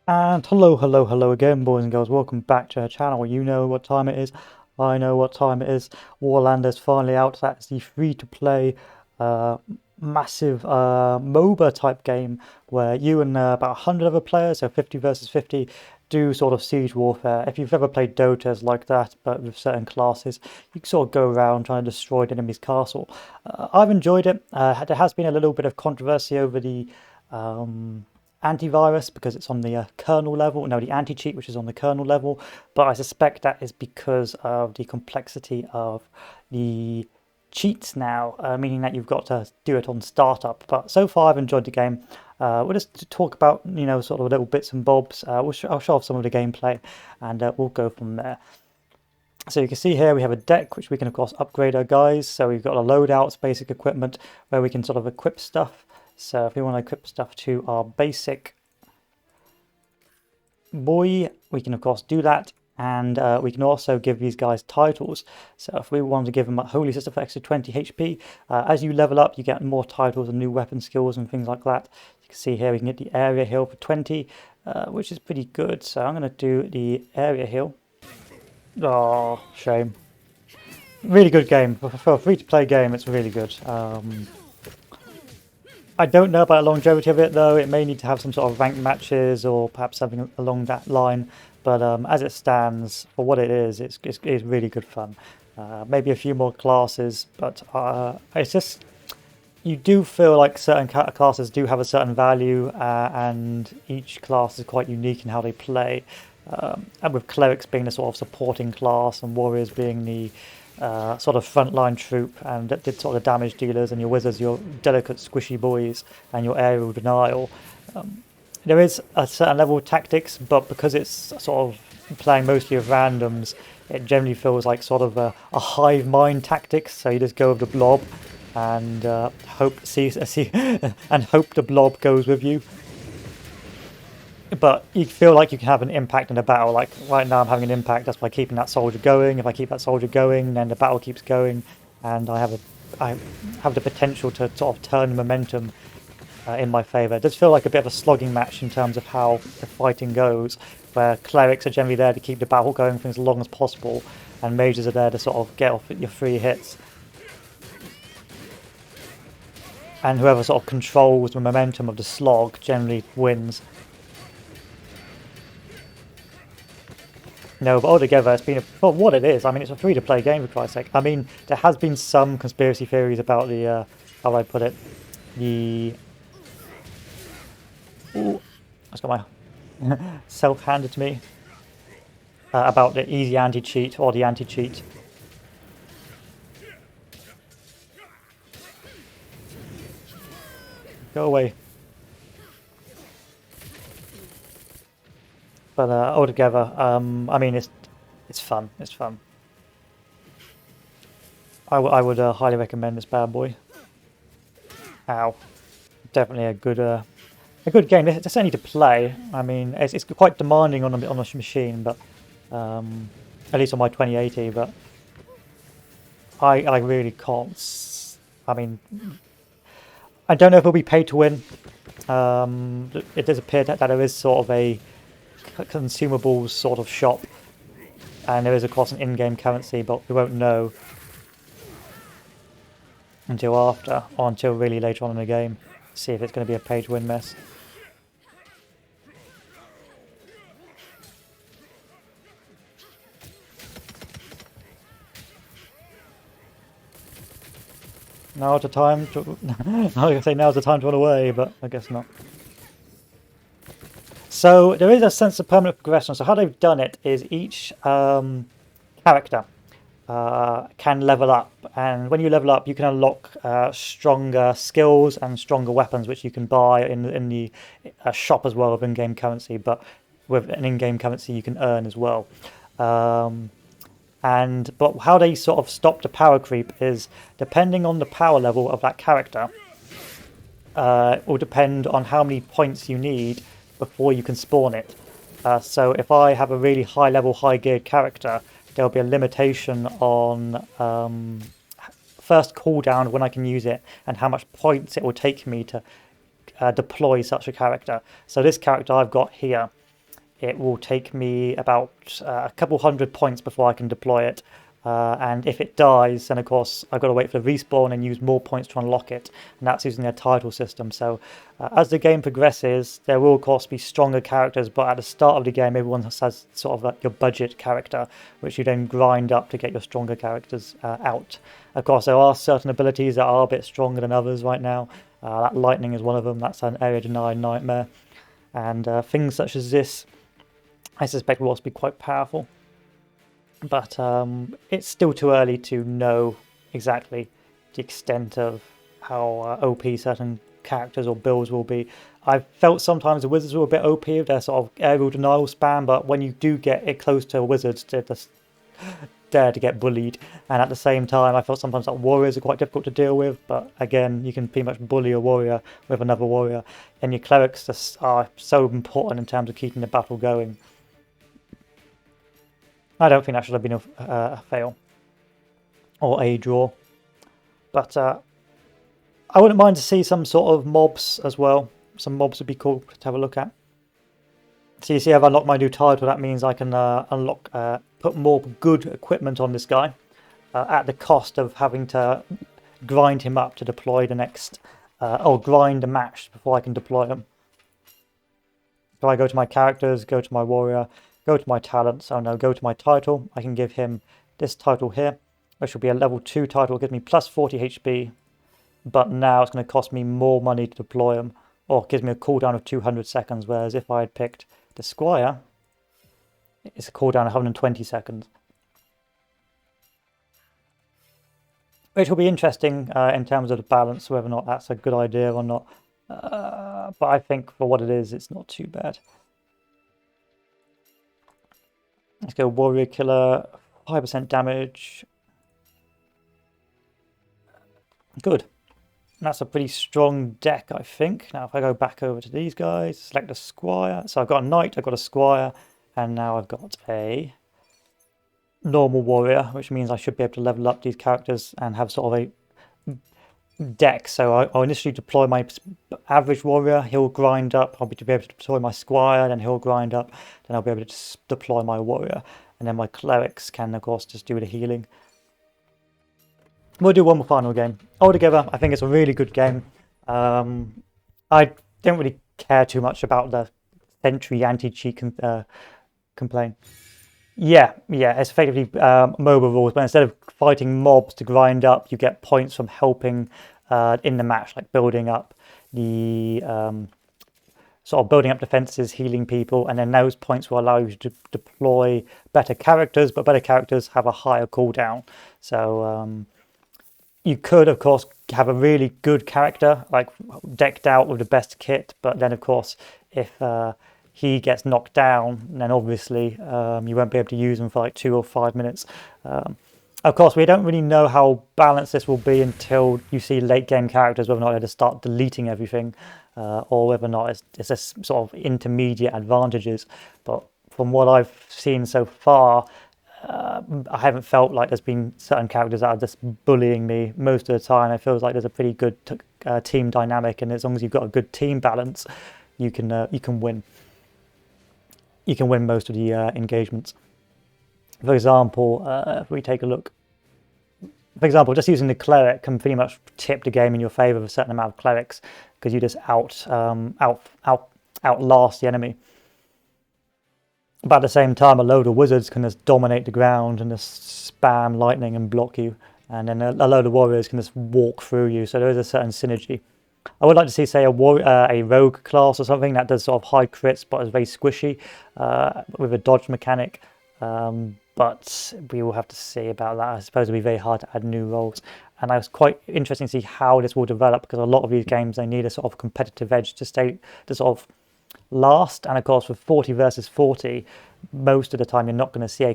And hello again, boys and girls. Welcome back to our channel. You know what time it is. I know what time it is. Warlander's finally out. That's the free-to-play, uh, massive MOBA type game where you and about 100 other players, so 50 versus 50, do sort of siege warfare. If you've ever played Dota's like that, but with certain classes, you can sort of go around trying to destroy the enemy's castle. I've enjoyed it. There has been a little bit of controversy over the antivirus because it's on the kernel level, no, the anti-cheat, which is on the kernel level, but I suspect that is because of the complexity of the cheats now, meaning that you've got to do it on startup. But so far, I've enjoyed the game. We'll just talk about, sort of little bits and bobs. I'll show off some of the gameplay, and we'll go from there. So you can see here we have a deck which we can of course upgrade our guys. So we've got a loadouts, basic equipment, where we can sort of equip stuff. So if we want to equip stuff to our basic boy, we can of course do that. And we can also give these guys titles. So if we want to give them a Holy Sister for extra 20 HP, as you level up, you get more titles and new weapon skills and things like that. You can see here we can get the area heal for 20, which is pretty good. So I'm going to do the area heal. Oh, shame. Really good game. For a free-to-play game, it's really good. I don't know about the longevity of it, though. It may need to have some sort of ranked matches or perhaps something along that line. But as it stands, for what it is, it's really good fun. Maybe a few more classes, but it's just... You do feel like certain classes do have a certain value, and each class is quite unique in how they play. And with clerics being the sort of supporting class and warriors being the sort of frontline troop and that did sort of damage dealers, and your wizards, your delicate squishy boys, and your aerial denial. There is a certain level of tactics, but because it's sort of playing mostly with randoms, it generally feels like sort of a hive mind tactics. So you just go with the blob and hope and hope the blob goes with you. But you feel like you can have an impact in a battle. Like right now, I'm having an impact just by keeping that soldier going. If I keep that soldier going, then the battle keeps going, and I have the potential to sort of turn the momentum in my favour. It does feel like a bit of a slogging match in terms of how the fighting goes, where clerics are generally there to keep the battle going for as long as possible, and mages are there to sort of get off your free hits. And whoever sort of controls the momentum of the slog generally wins. No, but altogether, it's been for what it is. I mean, it's a free-to-play game, for Christ's sake. I mean, there has been some conspiracy theories about the, how do I put it, the... Ooh, I just got my self handed to me. About the easy anti-cheat or the anti-cheat. Go away. But altogether, I mean, it's fun. It's fun. I would highly recommend this bad boy. Ow! Definitely a good game. It's only to play. I mean, it's quite demanding on the machine, but at least on my 2080. But I really can't. I mean, I don't know if it'll be pay to win. It does appear that there is sort of a consumables sort of shop, and there is of course an in-game currency, but we won't know until after, or until really later on in the game, see if it's going to be a pay-to-win mess. Now's the time to... I was going to say now's the time to run away, but I guess not. So there is a sense of permanent progression. So how they've done it is each character can level up, and when you level up, you can unlock stronger skills and stronger weapons, which you can buy in the shop as well with in-game currency. But with an in-game currency, you can earn as well. But how they sort of stop the power creep is depending on the power level of that character. It will depend on how many points you need before you can spawn it. So if I have a really high level, high geared character, there'll be a limitation on first cooldown when I can use it and how much points it will take me to deploy such a character. So this character I've got here, it will take me about a couple hundred points before I can deploy it. And if it dies, then of course I've got to wait for the respawn and use more points to unlock it. And that's using their title system. So as the game progresses, there will of course be stronger characters, but at the start of the game, everyone has sort of like your budget character, which you then grind up to get your stronger characters out. Of course, there are certain abilities that are a bit stronger than others right now. That lightning is one of them. That's an area denied nightmare. And things such as this, I suspect, will also be quite powerful. But it's still too early to know exactly the extent of how OP certain characters or builds will be. I've felt sometimes the wizards were a bit OP with their sort of aerial denial spam, but when you do get it close to wizards, they're just there to get bullied. And at the same time, I felt sometimes that warriors are quite difficult to deal with, but again, you can pretty much bully a warrior with another warrior, and your clerics just are so important in terms of keeping the battle going. I don't think that should have been a fail or a draw, but I wouldn't mind to see some sort of mobs as well. Some mobs would be cool to have a look at. So you see, I've unlocked my new title. That means I can put more good equipment on this guy at the cost of having to grind him up to deploy the next, or grind a match before I can deploy him. So I go to my characters, go to my warrior, go to my talents. Oh no, go to my title. I can give him this title here, which will be a level 2 title. It gives me plus 40 HP, but now it's going to cost me more money to deploy him, or it gives me a cooldown of 200 seconds, whereas if I had picked the Squire, it's a cooldown of 120 seconds. Which will be interesting in terms of the balance, whether or not that's a good idea or not. But I think for what it is, it's not too bad. Let's go Warrior Killer, 5% damage. Good. That's a pretty strong deck, I think. Now, if I go back over to these guys, select a Squire. So I've got a Knight, I've got a Squire, and now I've got a normal Warrior, which means I should be able to level up these characters and have sort of a deck. So I'll initially deploy my average Warrior, he'll grind up, I'll be able to deploy my Squire, then he'll grind up, then I'll be able to just deploy my Warrior, and then my Clerics can, of course, just do the healing. We'll do one more final game. Altogether, I think it's a really good game. I don't really care too much about the Sentry anti-cheat complaint. Yeah, it's effectively MOBA rules, but instead of fighting mobs to grind up, you get points from helping in the match, like building up the sort of building up defenses, healing people, and then those points will allow you to deploy better characters, but better characters have a higher cooldown. So you could, of course, have a really good character, like decked out with the best kit, but then, of course, if he gets knocked down, then obviously you won't be able to use him for like 2 or 5 minutes. Of course, we don't really know how balanced this will be until you see late game characters, whether or not they just start deleting everything, or whether or not it's a sort of intermediate advantages. But from what I've seen so far, I haven't felt like there's been certain characters that are just bullying me. Most of the time, it feels like there's a pretty good team dynamic, and as long as you've got a good team balance, you can win. You can win most of the engagements. For example, if we take a look, for example, just using the cleric can pretty much tip the game in your favor with a certain amount of clerics, because you just outlast the enemy. But at the same time, a load of wizards can just dominate the ground and just spam lightning and block you. And then a load of warriors can just walk through you. So there is a certain synergy. I would like to see, say, a rogue class or something that does sort of high crits but is very squishy with a dodge mechanic. But we will have to see about that. I suppose it'll be very hard to add new roles. And I was quite interested to see how this will develop, because a lot of these games, they need a sort of competitive edge to sort of last. And of course, with 40 versus 40, most of the time you're not going to see a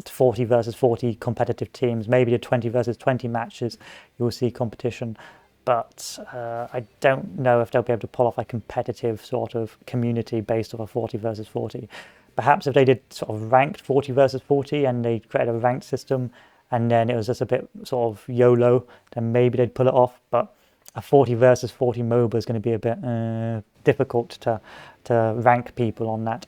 40 versus 40 competitive teams. Maybe the 20 versus 20 matches you will see competition, but I don't know if they'll be able to pull off a competitive sort of community based off a 40 versus 40. Perhaps if they did sort of ranked 40 versus 40 and they created a ranked system and then it was just a bit sort of YOLO, then maybe they'd pull it off. But a 40 versus 40 MOBA is going to be a bit difficult to rank people on that.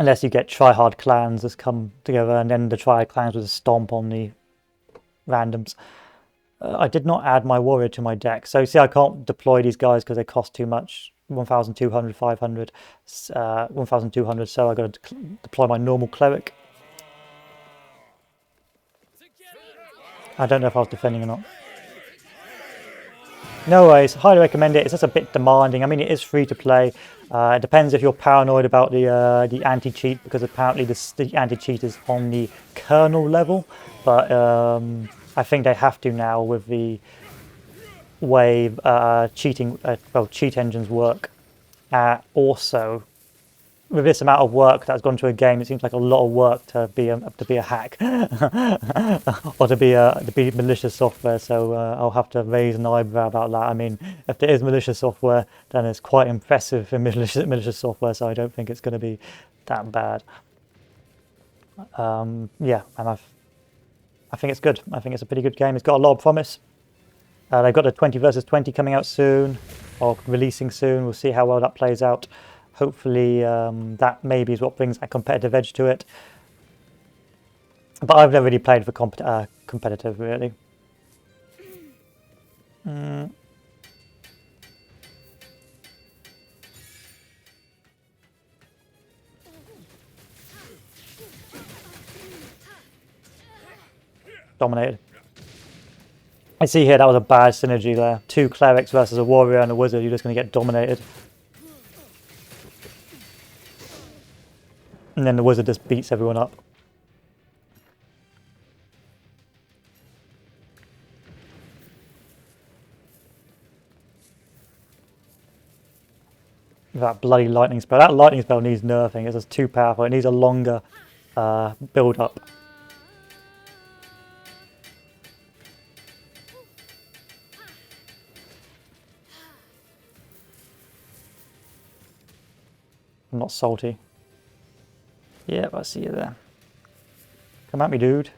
unless you get try-hard clans that's come together, and then the try-hard clans would stomp on the randoms. I did not add my warrior to my deck, so see I can't deploy these guys because they cost too much, 1,200, 500, 1,200, so I got to deploy my normal cleric. I don't know if I was defending or not. No worries, highly recommend it. It's just a bit demanding. I mean, it is free to play. It depends if you're paranoid about the anti-cheat, because apparently the anti-cheat is on the kernel level, but I think they have to now with the way cheat engines work. Also, with this amount of work that's gone to a game, it seems like a lot of work to be a hack or to be malicious software. So I'll have to raise an eyebrow about that. I mean, if there is malicious software, then it's quite impressive in malicious software. So I don't think it's going to be that bad. Yeah, and I think it's good. I think it's a pretty good game. It's got a lot of promise. They've got the 20 versus 20 coming out soon, or releasing soon. We'll see how well that plays out. Hopefully that maybe is what brings that competitive edge to it. But I've never really played for competitive, really. Dominated. I see here that was a bad synergy there. 2 clerics versus a warrior and a wizard. You're just going to get dominated. And then the wizard just beats everyone up. That bloody lightning spell. That lightning spell needs nerfing. It's just too powerful. It needs a longer build up. I'm not salty. Yep, I see you there. Come at me, dude.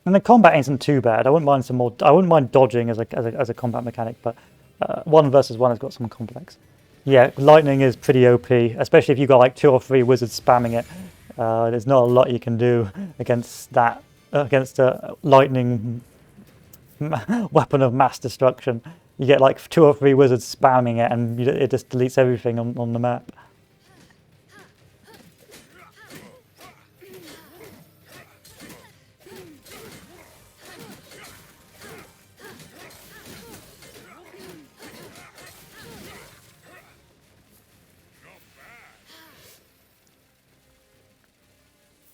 And the combat isn't too bad. I wouldn't mind some more. I wouldn't mind dodging as a combat mechanic, but 1 versus 1 has got some complex. Yeah, lightning is pretty OP, especially if you've got like 2 or 3 wizards spamming it. There's not a lot you can do against that, against a lightning weapon of mass destruction. You get like 2 or 3 wizards spamming it, and it just deletes everything on the map.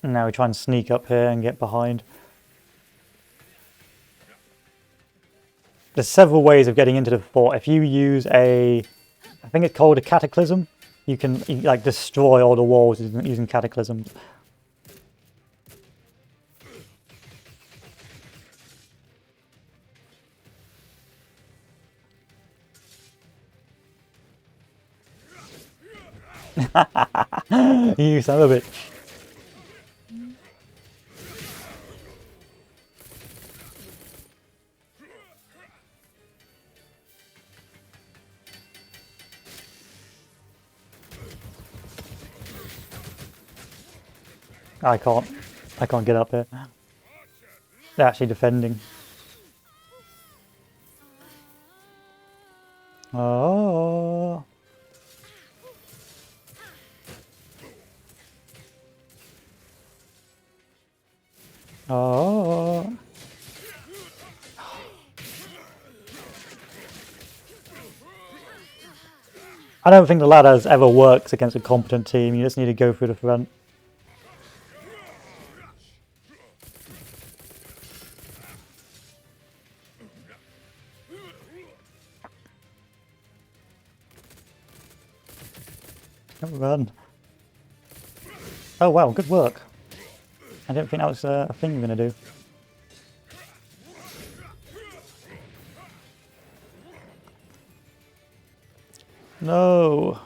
And now we try and sneak up here and get behind. There's several ways of getting into the fort. If you use I think it's called a cataclysm, you can like destroy all the walls using cataclysms. You son of a bitch. I can't get up here. They're actually defending. Oh. Oh. I don't think the ladders ever works against a competent team. You just need to go through the front. Run. Oh wow, good work. I didn't think that was a thing you're going to do. No.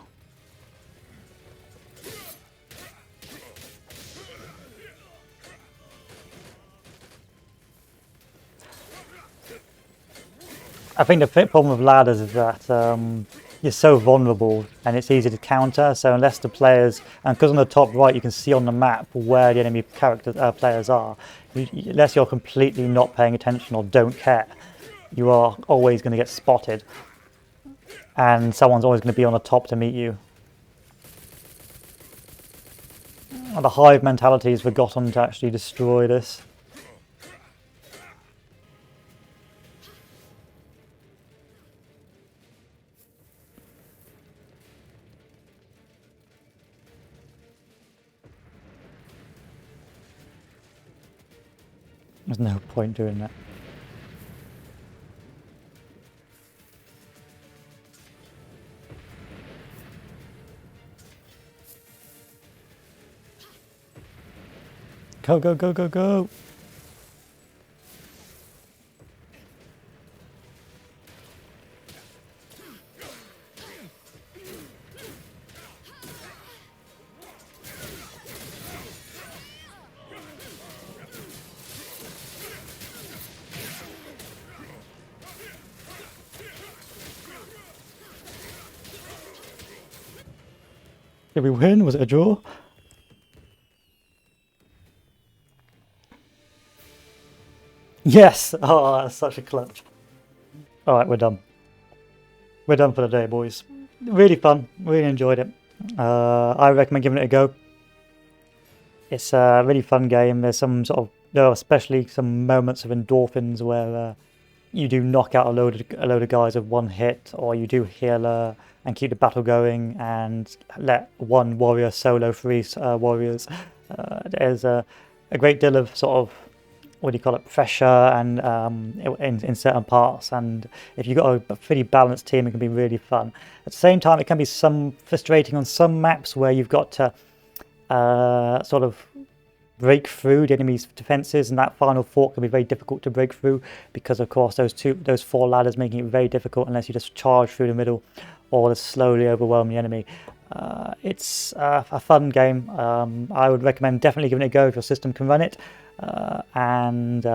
I think the problem with ladders is that you're so vulnerable and it's easy to counter. So unless the players, and because on the top right you can see on the map where the enemy players are, unless you're completely not paying attention or don't care, you are always going to get spotted, and someone's always going to be on the top to meet you. And the hive mentality has forgotten to actually destroy this. There's no point doing that. Go, go, go, go, go! Did we win? Was it a draw? Yes! Oh, that's such a clutch. Alright, we're done. We're done for the day, boys. Really fun. Really enjoyed it. I recommend giving it a go. It's a really fun game. There's some there are especially some moments of endorphins where you do knock out a load of guys with one hit, or you do heal and keep the battle going and let one warrior solo 3 warriors. There's a great deal of what do you call it, pressure and in certain parts, and if you've got a pretty balanced team it can be really fun. At the same time it can be some frustrating on some maps where you've got to sort of break through the enemy's defenses, and that final fort can be very difficult to break through because of course those 4 ladders making it very difficult unless you just charge through the middle or just slowly overwhelm the enemy. It's a fun game. I would recommend definitely giving it a go if your system can run it, and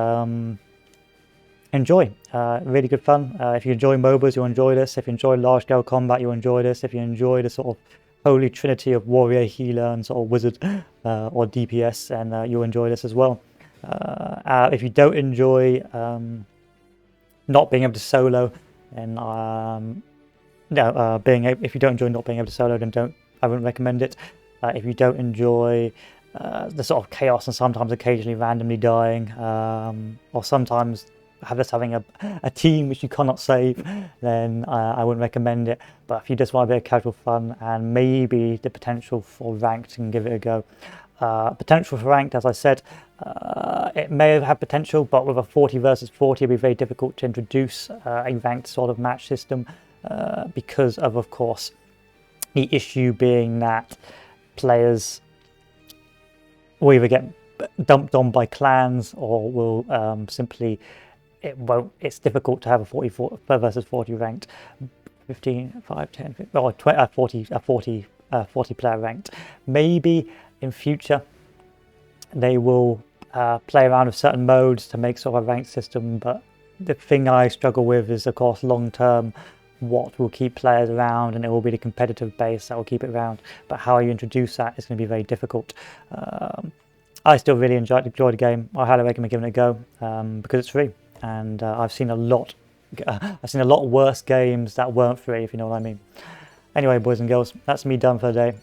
enjoy. Really good fun. If you enjoy MOBAs, you'll enjoy this. If you enjoy large-scale combat, you'll enjoy this. If you enjoy the sort of holy trinity of warrior, healer, and sort of wizard or DPS, and you'll enjoy this as well. If you don't enjoy not being able to solo, then if you don't enjoy not being able to solo, then I wouldn't recommend it. If you don't enjoy the sort of chaos and sometimes occasionally randomly dying, or sometimes having a team which you cannot save, then I wouldn't recommend it. But if you just want a bit of casual fun and maybe the potential for ranked, and give it a go. Potential for ranked, as I said, it may have had potential, but with a 40 versus 40 it'd be very difficult to introduce a ranked sort of match system, because of course the issue being that players will either get dumped on by clans or will simply it's difficult to have a 44 versus 40 ranked 15 5 10 15, or 40 player ranked. Maybe in future they will play around with certain modes to make sort of a ranked system, but the thing I struggle with is of course long term what will keep players around, and it will be the competitive base that will keep it around, but how you introduce that is going to be very difficult. I still really enjoy the game. I highly recommend giving it a go, because it's free, and I've seen a lot worse games that weren't free, if you know what I mean. Anyway, boys and girls, that's me done for the day.